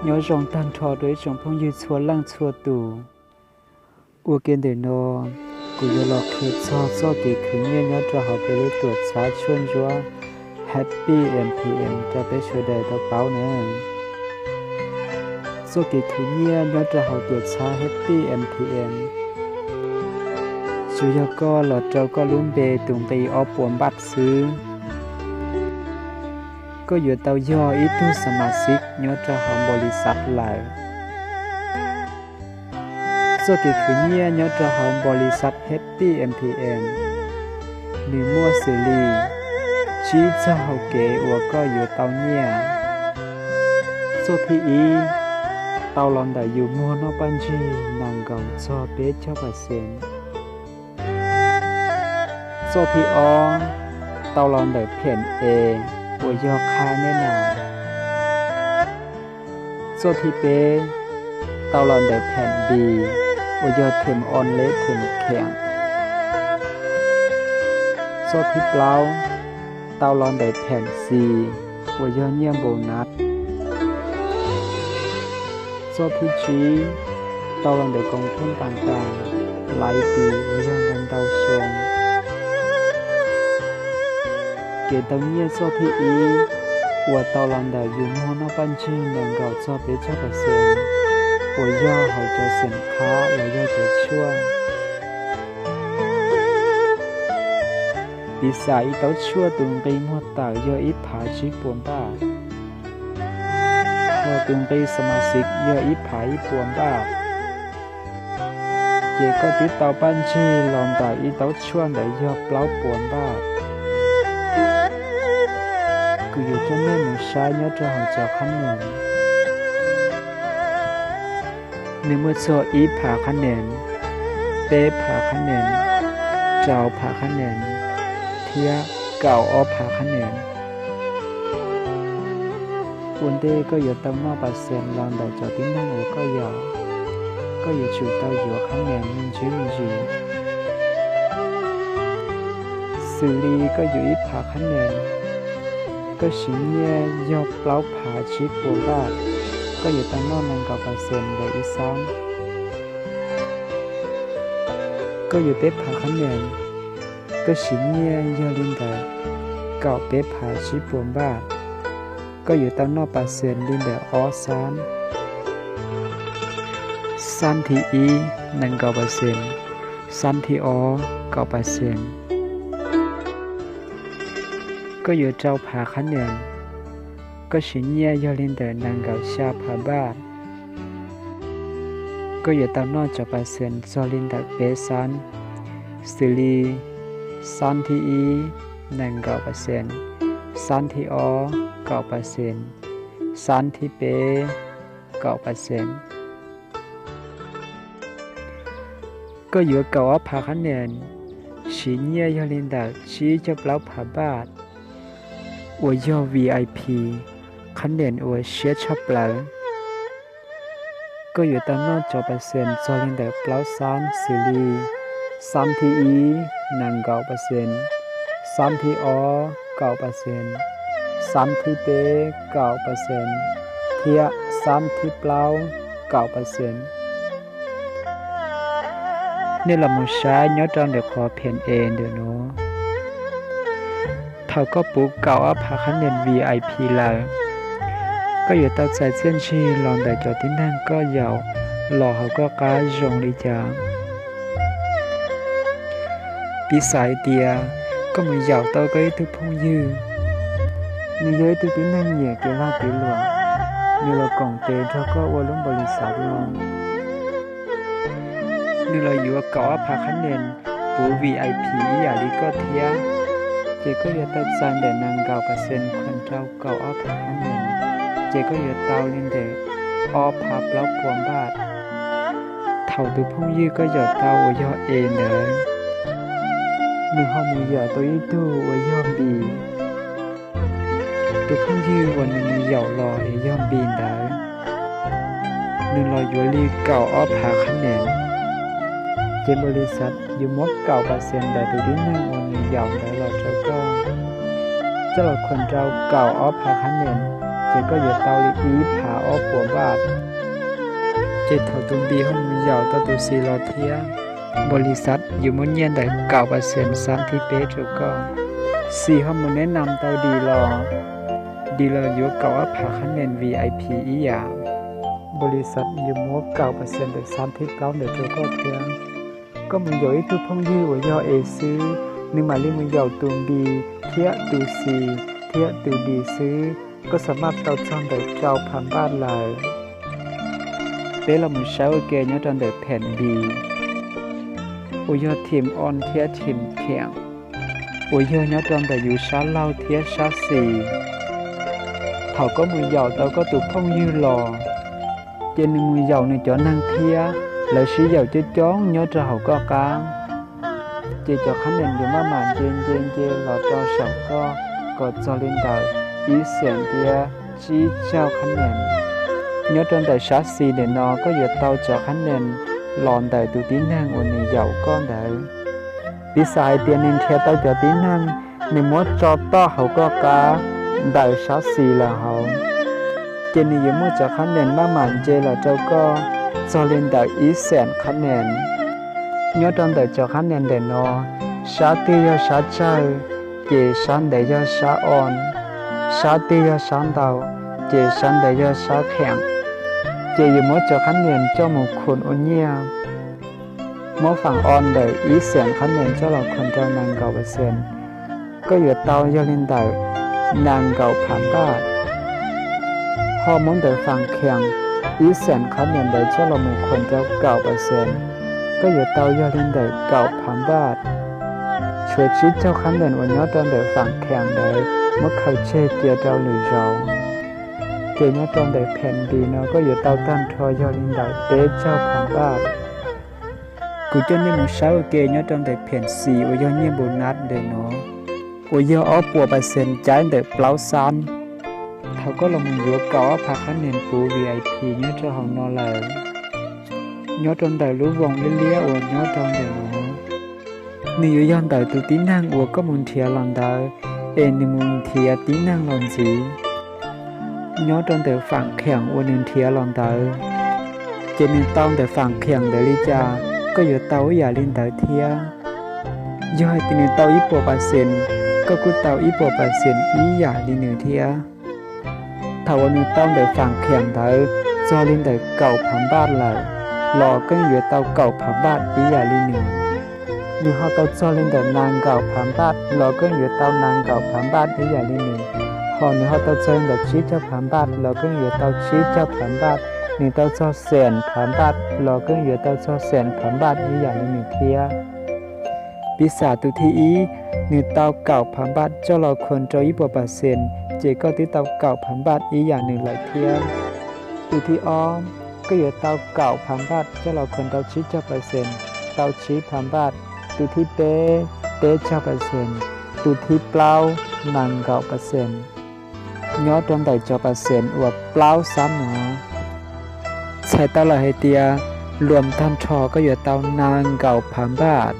nhớ rong tan thọ đối trong phong như chua lăng chua tù u kiên để nóกูจะหลอกคือชอบกี่คืนเงี้ยจะหอบไปรู้ตัวช้าชวนจัว Happy MPM จะไปช่วยได้ตัวเป้าเนี่ยชอบกี่คืนเงี้ยจะหอบตัวช้า Happy MPM ช่วยก็หลอดเจ้าก็ลุ้นเบตุงไปออปวนบัตรซื้อก็อยู่เตาย่ออีตู้สมาชิกจะหอมบริษัทหลายสกิคืนเยี่ยยอดจะหอมบริษัท Happy MPM นิมัวสิลีชี้เจ้าเก๋อวก็อยู่เตาเยี่ยสทีอีเตาลอนได้อยู่มัวนอปันจีนางเก่าชอบเป๊ะเจ้าเปอร์เซ็นต์สทีอเตาลอนได้เพียนเออวยอคาแน่นอนสทีเป๊ะเตาลอนได้แผ่นบีว่ายอดเทมออนเละเทมแข็งโซที่เปล่าเตาลอนได้แผ่นซีว่ายอดเยี่ยมโบนัสโซที่จีเตาลอนได้กองทุนต่างๆหลายปีว่ายอดเงินเตาชงเกตเตาเงียโซที่อีว่าเตาลอนได้อยู่มัวนอปันจีหนึ่งเก่าชอบเป็นเจ้าเปอร์เซ็นต์我要好着显卡，我要着ช่วงปีศาจเต้าชั่วตุงไปมัวตากยออีผาชีปวงบ้าพอตุงไปสมาชิกยออีผาอีปวงบ้าเจก็ติดเตาปั้นชีลองตากอีเต้าชั่วไหนยอเปล่าปวงบ้ากูอยู่จนแม่หมูชายยอจะหาจากขั้นหนึ่งนึกว่าโซอีผ่าคะแนนเป๊ผ่าคะแนนเจ้าผ่าคะแนนเทียเก่าออผ่าคะแนนวันเดก็อยู่ตั้งมา%ลองได้จอติ้งนั่งก็อยู่จุดเตาอยู่คะแนนมันจื้อสุรีก็อยู่อีผ่าคะแนนก็ชิเนียยอเปล่าผ่าชิปโบบาก็อยู่ตั้งนอกนั่งกับ%เลยอีสานก็อยู่เป๊ะผ่าคะแนนก็ชิเนียยอลินเดอเก่าเป๊ะผ่าชิปวมบ้าก็อยู่ตั้งนอก%ลินเดอออซันทีอีนั่งกับ%ซันทีออกับ%ก็อยู่เจ้าผ่าคะแนนก็ชิเนียยอลินเดอร์นางเกาชาพาบ้านก็อยู่ตามนอกจาก%ซอลินเดอร์เปซันสิลีซันทีอีนางเกา%ซันทีอ9%ซันทีเป9%ก็อยู่เกาพาคะแนนชิเนียยอลินเดอร์ชี้จะเปล่าพาบ้าน我要 VIPคะแนน我写出来ก็อยู่ตามนอกจอ%จอลินเดอร์เปล่าซันสิลีซันทีอีนาง9%ซันทีออ9%ซันทีเป9%เทียซันทีเปล่า9%นี่ละมุชายอดจังเด็กขอเพียนเองเดี๋ยวนู้เขาก็ปลูกเก่าผ่าคะแนน VIP แล้วก็อยู่ตั้งใจเส้นชีลองได้จอที่นั่งก็ยาวหล่อเขาก็ก้าจงลีจางปีสายเดียก็มือยาวเต้าก็อีทุกพงยืนมีเยอะทุกที่นั่งเหยียดเกล้าเกลวงมีเรากล่องเตะเขาก็ว่าล้มบริษัทลงนี่เราอยู่กับเก่าผ่าคะแนนปู VIP อย่าลีก็เทียเจก็อยู่ตั้งใจแต่นาง9%คนเจ้าเก่าผ่าคะแนนเจก็อยู่เตาลินเดออพับแล้วปวงบาทเท่าตัวพุ่งยื้อก็หยอดเตาวยอเอเนอหนึ่งห้องมือหยอดตัวอีตู้วยอบีตัวพุ่งยื้อวันนึงหยอดรอเอยอบีนได้หนึ่งรออยู่ลีเก่าออผ่าคะแนนเจบริษัทอยู่มด9%แต่ตัวที่นั่งวันนึงหยอดได้หลอดเจ้าก็เจ้าคนเจ้าเก่าออผ่าคะแนนเจ chỉ có giờ tao lý ý phá ó của bát chỉ thầu tụi bi khôngมีเหยาตตุสีรอเทียบริษัทอยู่มุ่งเย็นได้9%ซ้ำที่เป๊ะถูกก็สี่ห้องมันแนะนำเตาดีรออยู่เก่าว่าผ่าคะแนน VIP อีอย่างบริษัทอยู่มั่ว9%ได้ซ้ำที่เก้าเดือดถูกก็เทียงก็มึงอยู่ที่ทุกพงยี่ว่ายอเอซื้อนึกมาเรียกมึงเหยาตุ่มบีเทียตูซีเทียตูดีซื้อก็สามารถเตาจองได้เจ้าผ่านบ้านเลยเป๊ะเรามึงใช้โอเคเนาะตอนได้แผ่นดีโอยอทีมออนเทียทีมแข่งโอยอเนาะตอนได้อยู่ช้าเล่าเทียช้าสี่เขาก็มือเหยาเตาก็ตุกพ่องยืรอเจนมือเหยาในจอนั่งเทียแล้วชี้เหยาจะจ้องเนาะจะเขาก็กลางเจจอขันเด่นอยู่มาหมานเจนหลอจอสองก็จอลินดาอีเสียงเทียชี้เจ้าขันเด่นเนาะตอนได้ช้าสี่เด่นนอก็อยู่เตาจอขันเด่นหลอนได้ตัวตีนั่งวันนี้เหยาก้อนได้ปีศาจเตียนินเทียเต้าตัวตีนั่งในมดจอบต่อเขาก็กาได้ชาสีละเขาเจนี่ยังมั่วจากคะแนนมาหมันเจละเจ้าก็จอเล่นได้อีแสนคะแนนย้อนตอนได้จากคะแนนเด่นนอชาตียาชาใจเจชันได้ยาชาอ่อนชาตียาชันดาวเจชันได้ยาชาแข็งเจยังมั่วจากคะแนนเจ้าหมู่คนอุเนียมั่วฝั่งอ่อนได้อีแสนคะแนนเจ้าเราคนเจ้านาง9%ก็อยู่เตายาเล่นได้นางเก่าผ่านบ้านฮอร์โมนได้ฟังแข็งอีแสนคะแนนได้เจ้าละหมู่คนเจ้า9%ก็อยู่เตายาเล่นได้เก่าผ่านบ้านช่วยชิดเจ้าคะแนนวันนี้ตอนได้ฟังแข็งได้เมื่อเขาเชี่ยเจียเจ้าหรือเจ้าเจียนี้ตอนได้แผ่นดีเนาะก็อยู่เตาตั้นทอยาเล่นได้เตะเจ้าผ่านบ้านกูจนนี่มึงเช้าเกยนี้ตอนได้แผ่นสีว่ายอเนี่ยโบนัสเด้เนาะ我要2%trái được plau san thảo có là mình vừa có phạt khá nền phụ VIP nhớ cho họ nó là nhớ trong đời lũ vòng lên lia ở nhớ trong đời nó nếu dân đời tụ tí năng của có muốn thìa lần đời em nếu muốn thìa tí năng lần gì nhớ trong đời phản khẳng của nên thìa lần đời cho nên tao đời phản khẳng đời lý cha có vừa tao giả lên đời thìa do hai tình tao ít bộ bà senก็กูเตาอีปอ%อีอย่าดีหนึ่งเทียถ้าวันนี้ต้องได้ฟังแข่งได้จอลินได้9,000 บาทเลยรอก็อยู่เตา9,000 บาทอีอย่าดีหนึ่งอยู่เขาเตาจอลินได้นาง9,000 บาทรอก็อยู่เตานาง9,000 บาทอีอย่าดีหนึ่งพอนี่เขาเตาจอลินได้7,000 บาทรอก็อยู่เตา7,000 บาทนี่เตาจอ100,000 บาทรอก็อยู่เตาจอ100,000 บาทอีอย่าดีหนึ่งเทียปีศาจตุทีอีนี่เตา9,000 บาทเจ้าเราคนเจ้าอีบ่%เจก็ที่เตา9,000 บาทอีอย่างหนึ่งหลายเทียมตุทีอ้อมก็อยู่เตา9,000 บาทเจ้าเราคนเตาชี้%เตาชี้1,000 บาทตุทีเต้9%ตุทีเปล่านาง9%ย้อนตรงใดเจ้า%ว่าเปล่า3หนอใช้เตาละให้เตียรวมทันทอก็อยู่เตานาง9,000 บาท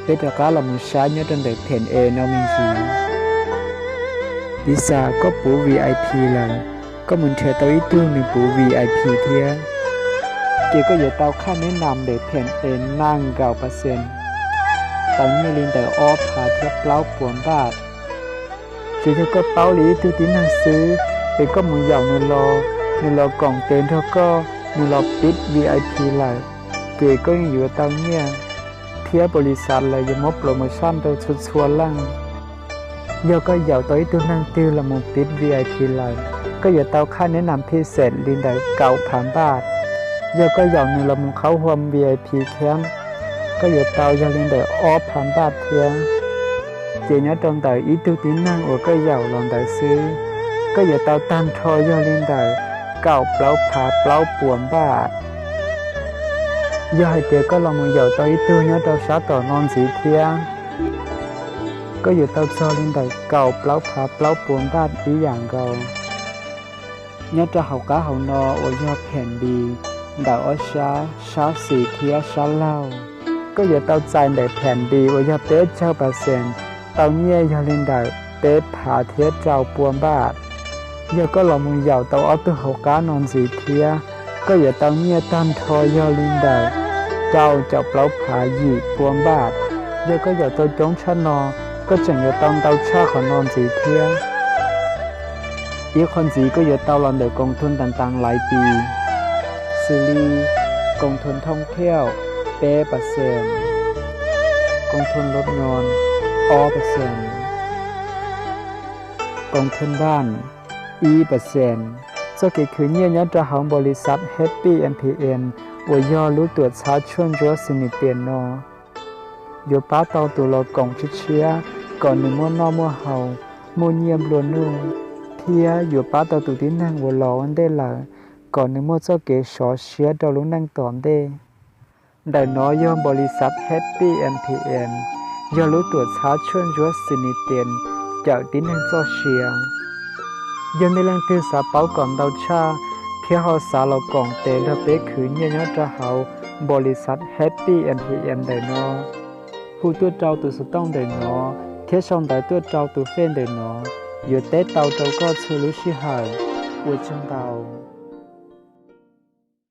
เป็นจากการเรามีใช้เนื้อจนได้แผ่นเอเนามิจีดิซาก็ปู VIP เลยก็เหมือนเธอตัวอีตู้มีปู VIP เทียเกี่ยวก็อย่าเตาค่าแนะนำได้แผ่นเอนั่ง9%ตอนนี้ลินแต่ออฟพาเทียบเปล่าปวนบาทจุดเธอก็เป้าหลีตู้ที่นั่งซื้อเป็นก็มือเหยาเนื้อรอกล่องเต็นเธอก็เนื้อรอปิด VIP เลยเกี่ยวก็ยังอยู่เตาเนี่ยเทียบริษัทเลยยังมอบโปรโมชั่นโดยชุดชวนล่างยก็เหยาตัวตัวนั่งติ้วละมุปิด VIP เลยก็อย่าเตาค่าแนะนำพิเศษลินได้9,000 บาทยก็เหยาหนึ่งละมุเข้าร่วม VIP แคมป์ก็อย่าเตายาลินได้1,000 บาทเทียงเจียนี้ตรงแต่อีตัวที่นั่งอก็เหยาลองได้ซื้อก็อย่าเตาตันทอยาลินได้9เปล่าผาเปล่าปวนบาทยายเตียก็ลองมือเหยาตัวอีตัวเนี้ยเราชาต่อนอนสีเทียงก็อยู่เตาซอลินได้เก่าเปล่าผาเปล่าปวนบาทอีอย่างเก่าเนี้ยจะเขาก้าเขานอโอยอแผ่นดีดาวอชาสีเทียชาเล่าก็อยู่เตาใจได้แผ่นดีโอยอเป๊ะเจ้า%เตาเนี้ยยาลินได้เป๊ะผาเทียเจ้าปวนบาท giờ có lòng muốn giàu tàu ở từ hậu cá non gì thia có giờ tàu nhia tan thôi do linh đời trâu chọc lâu phá gì buông bát giờ có giờ tôi trốn chân nó có chẳng giờ tàu cha khỏi non gì thia ý con gì có giờ tàu lần được côngทุนต่างๆหลายปีซื้อลีกองทุนท่องเที่ยว8%กองทุนรถยนต์%กองทุนบ้าน1%这个คือเนี่ยย้อนจะของบริษัท Happy MPN ว่ายอรู้ตรวจช้าช่วงจัวสินิเตียนนอยป้าเตาตัวเรากองเชียก่อนหนึ่งมัวนอมัวเฮามัวเยี่ยมล้วนนู่เทียอยู่ป้าเตาตัวที่นั่งวัวล้อวันได้ละก่อนหนึ่งมัวเจ้าเก๋ชอเชียดเราลุนั่งตอมได้ได้น้อยย่อมบริษัท Happy MPN ยอรู้ตรวจช้าช่วงจัวสินิเตียนจากที่นั่งเจ้าเชียยังในแรงตื่นสาเป้าก่อนดาวชาเพียงเขาสาเรากล่องเตะและเป๊กขืนเนี่ยจะเขาบริษัท Happy MPN ได้นอผู้ตัวเจ้าตัวสุดต้องได้นอเทียช่องได้ตัวเจ้าตัวเฟ้นได้นออยู่เตะเตาเจ้าก็ชื่อลุชิหายอวยจังเตา